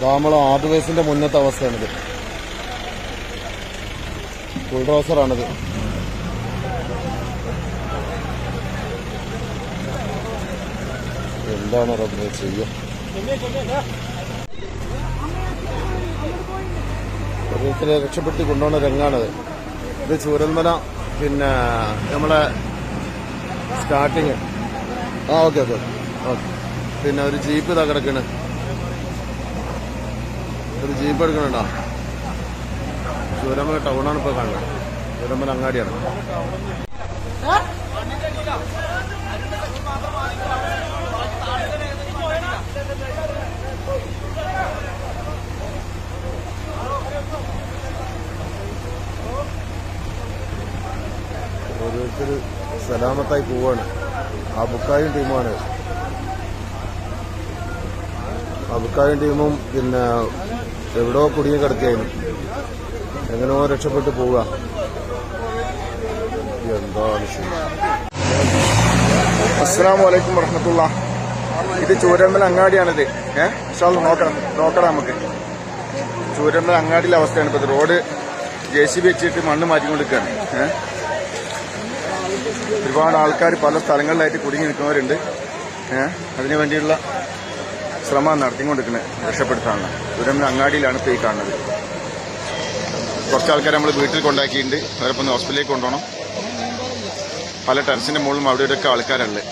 നമ്മളെ ആർട്ട്വേസിന്റെ മുന്നത്തെ അവസ്ഥയാണിത്. ബുൾഡോസറാണിത്. എന്താണ് റബ്ബേ ചെയ്യുക? ഓരോരുത്തരെ രക്ഷപ്പെടുത്തി കൊണ്ടുപോകുന്ന രംഗാണത്. ഇത് ചൂരൽമല പിന്നെ നമ്മളെ സ്റ്റാർട്ടിങ്. Okay okay okay. പിന്നെ ഒരു ജീപ്പ് ഇതാ കിടക്കണ്. ഒരു ജീപ്പ് എടുക്കണുണ്ടോ? ചൂരൽമല ടൗണാണ് ഇപ്പോൾ കാണുന്നത്. ചൂരൽമല അങ്ങാടിയാണ്. ഓരോരുത്തർ സലാമത്തായി പോവാണ്. അബുക്കായും ടീമാണ്. അബുക്കായും ടീമും പിന്നെ എവിടെയോ കുടുങ്ങി കിടക്കുകയായിരുന്നു. എങ്ങനെയോ രക്ഷപ്പെട്ട് പോവുക. എന്താണ് ശരി. അസ്സലാമു അലൈക്കും വറഹ്മത്തുള്ളാഹി. ഇത് ചൂരൽമല അങ്ങാടിയാണിത്. നോക്കണം നമുക്ക്. ചൂരൽമല അങ്ങാടിയിലെ അവസ്ഥയാണ് ഇപ്പൊ. റോഡ് JCB വെച്ചിട്ട് മണ്ണ് മാറ്റിക്കൊണ്ടിരിക്കുകയാണ്. ഒരുപാട് ആൾക്കാർ പല സ്ഥലങ്ങളിലായിട്ട് കുടുങ്ങി നിൽക്കുന്നവരുണ്ട്. അതിനു വേണ്ടിയുള്ള ശ്രമം നടത്തിക്കൊണ്ടിരിക്കുന്നത് രക്ഷപ്പെടുത്താനുള്ള. ചൂരൽമല അങ്ങാടിയിലാണ് ഇപ്പോൾ ഈ കാണുന്നത്. കുറച്ച് ആൾക്കാർ നമ്മൾ വീട്ടിൽ കൊണ്ടാക്കിയിട്ടുണ്ട്. അവരൊപ്പം ഹോസ്പിറ്റലിലേക്ക് കൊണ്ടുപോകണം. പല ടെറസിന്റെ മുകളിലും അവിടെ ഇവിടെയൊക്കെ ആൾക്കാരുണ്ട്.